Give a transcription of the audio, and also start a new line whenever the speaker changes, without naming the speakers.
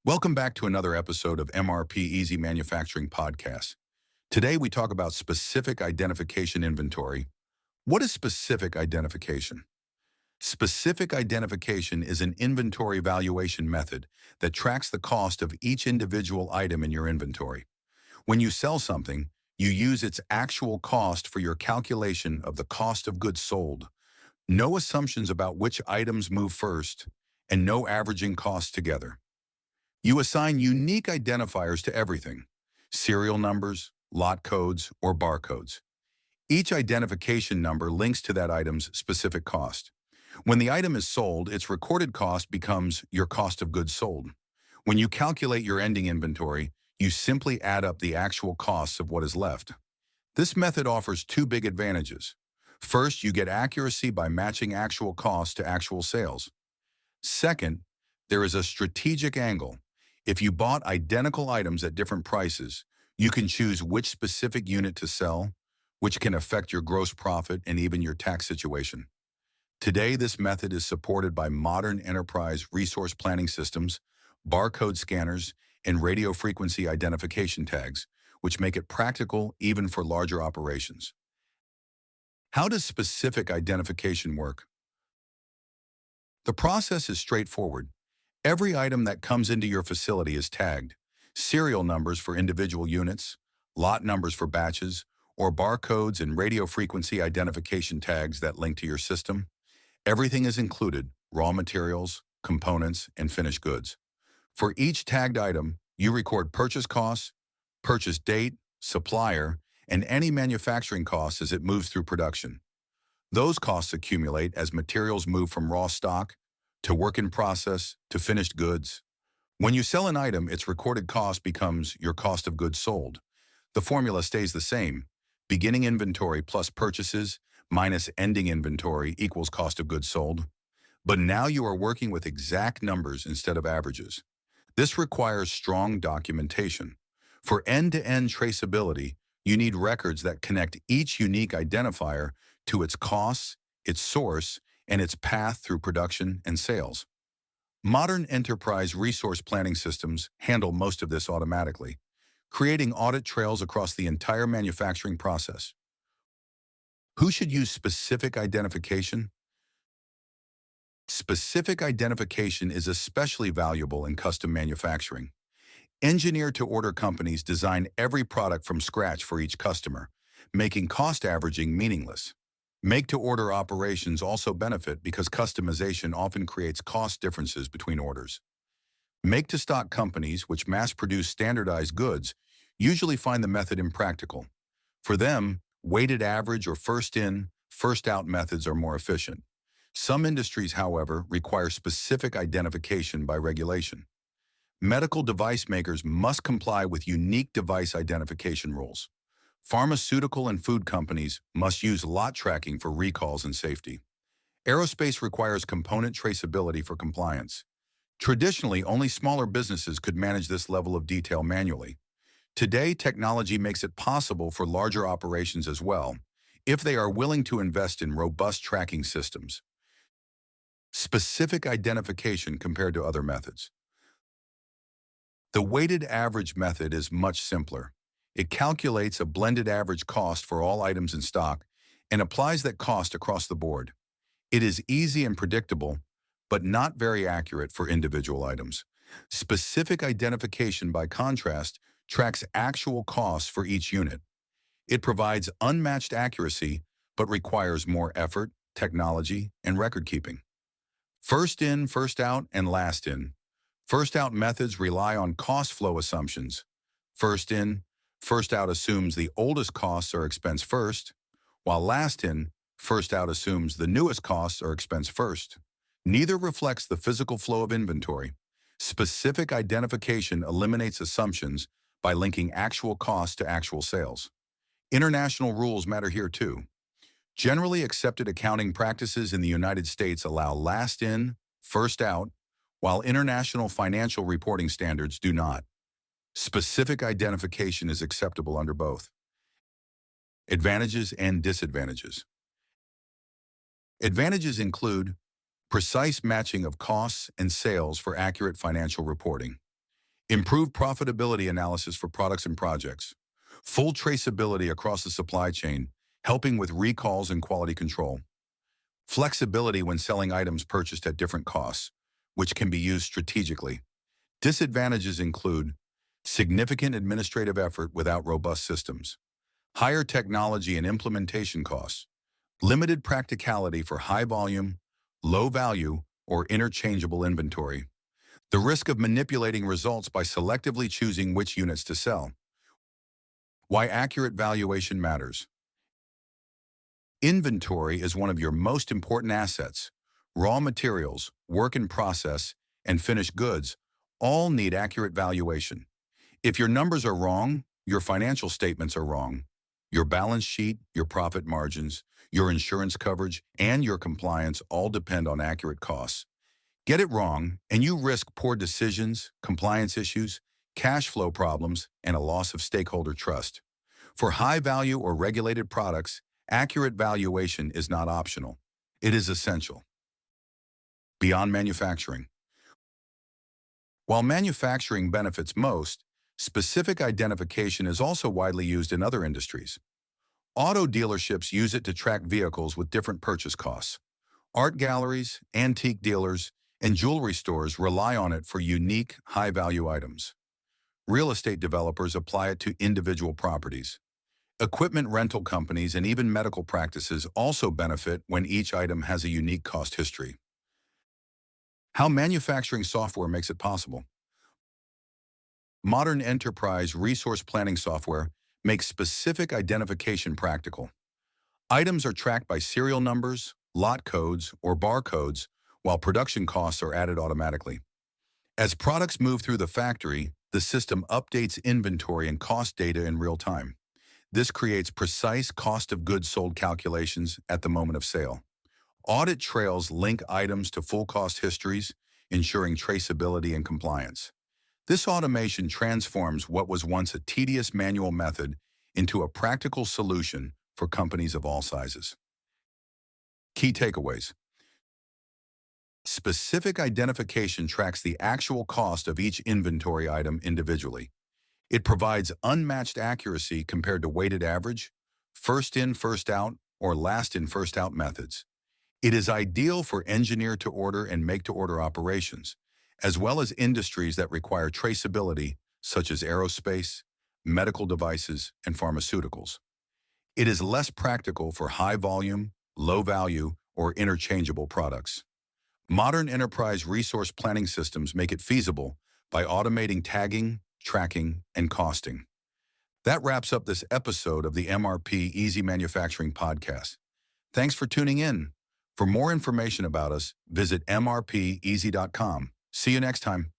Welcome back to another episode of MRP Easy Manufacturing Podcast. Today we talk about specific identification inventory. What is specific identification? Specific identification is an inventory valuation method that tracks the cost of each individual item in your inventory. When you sell something, you use its actual cost for your calculation of the cost of goods sold. No assumptions about which items move first, and no averaging costs together. You assign unique identifiers to everything: serial numbers, lot codes, or barcodes. Each identification number links to that item's specific cost. When the item is sold, its recorded cost becomes your cost of goods sold. When you calculate your ending inventory, you simply add up the actual costs of what is left. This method offers two big advantages. First, you get accuracy by matching actual costs to actual sales. Second, there is a strategic angle. If you bought identical items at different prices, you can choose which specific unit to sell, which can affect your gross profit and even your tax situation. Today, this method is supported by modern enterprise resource planning systems, barcode scanners, and radio frequency identification tags, which make it practical even for larger operations. How does specific identification work? The process is straightforward. Every item that comes into your facility is tagged: serial numbers for individual units, lot numbers for batches, or barcodes and radio frequency identification tags that link to your system. Everything is included: raw materials, components, and finished goods. For each tagged item, you record purchase costs, purchase date, supplier, and any manufacturing costs as it moves through production. Those costs accumulate as materials move from raw stock to work in process to finished goods. When you sell an item, its recorded cost becomes your cost of goods sold. The formula stays the same: beginning inventory plus purchases minus ending inventory equals cost of goods sold. But now you are working with exact numbers instead of averages. This requires strong documentation. For end-to-end traceability, you need records that connect each unique identifier to its costs, its source, and its path through production and sales. Modern enterprise resource planning systems handle most of this automatically, creating audit trails across the entire manufacturing process. Who should use specific identification? Specific identification is especially valuable in custom manufacturing. Engineer-to-order companies design every product from scratch for each customer, making cost averaging meaningless. Make-to-order operations also benefit because customization often creates cost differences between orders. Make-to-stock companies, which mass-produce standardized goods, usually find the method impractical. For them, weighted average or first-in, first-out methods are more efficient. Some industries, however, require specific identification by regulation. Medical device makers must comply with unique device identification rules. Pharmaceutical and food companies must use lot tracking for recalls and safety. Aerospace requires component traceability for compliance. Traditionally, only smaller businesses could manage this level of detail manually. Today, technology makes it possible for larger operations as well, if they are willing to invest in robust tracking systems. Specific identification compared to other methods. The weighted average method is much simpler. It calculates a blended average cost for all items in stock and applies that cost across the board. It is easy and predictable, but not very accurate for individual items. Specific identification, by contrast, tracks actual costs for each unit. It provides unmatched accuracy, but requires more effort, technology, and record keeping. First in, first out, and last in. First out methods rely on cost flow assumptions. First in, first out assumes the oldest costs are expensed first, while last in, first out assumes the newest costs are expensed first. Neither reflects the physical flow of inventory. Specific identification eliminates assumptions by linking actual costs to actual sales. International rules matter here too. Generally accepted accounting practices in the United States allow last in, first out, while international financial reporting standards do not. Specific identification is acceptable under both. Advantages and disadvantages. Advantages include precise matching of costs and sales for accurate financial reporting, Improved profitability analysis for products and projects. Full traceability across the supply chain, helping with recalls and quality control. Flexibility when selling items purchased at different costs, which can be used strategically. Disadvantages include significant administrative effort without robust systems, higher technology and implementation costs, limited practicality for high volume, low value, or interchangeable inventory, the risk of manipulating results by selectively choosing which units to sell. Why accurate valuation matters. Inventory is one of your most important assets. Raw materials, work in process, and finished goods all need accurate valuation. If your numbers are wrong, your financial statements are wrong. Your balance sheet, your profit margins, your insurance coverage, and your compliance all depend on accurate costs. Get it wrong, and you risk poor decisions, compliance issues, cash flow problems, and a loss of stakeholder trust. For high-value or regulated products, accurate valuation is not optional. It is essential. Beyond manufacturing. While manufacturing benefits most, specific identification is also widely used in other industries. Auto dealerships use it to track vehicles with different purchase costs. Art galleries, antique dealers, and jewelry stores rely on it for unique, high-value items. Real estate developers apply it to individual properties. Equipment rental companies and even medical practices also benefit when each item has a unique cost history. How manufacturing software makes it possible. Modern enterprise resource planning software makes specific identification practical. Items are tracked by serial numbers, lot codes, or barcodes, while production costs are added automatically. As products move through the factory, the system updates inventory and cost data in real time. This creates precise cost of goods sold calculations at the moment of sale. Audit trails link items to full cost histories, ensuring traceability and compliance. This automation transforms what was once a tedious manual method into a practical solution for companies of all sizes. Key takeaways. Specific identification tracks the actual cost of each inventory item individually. It provides unmatched accuracy compared to weighted average, first in, first out, or last in, first out methods. It is ideal for engineer-to-order and make-to-order operations, as well as industries that require traceability, such as aerospace, medical devices, and pharmaceuticals. It is less practical for high-volume, low-value, or interchangeable products. Modern enterprise resource planning systems make it feasible by automating tagging, tracking, and costing. That wraps up this episode of the MRP Easy Manufacturing Podcast. Thanks for tuning in. For more information about us, visit mrpeasy.com. See you next time.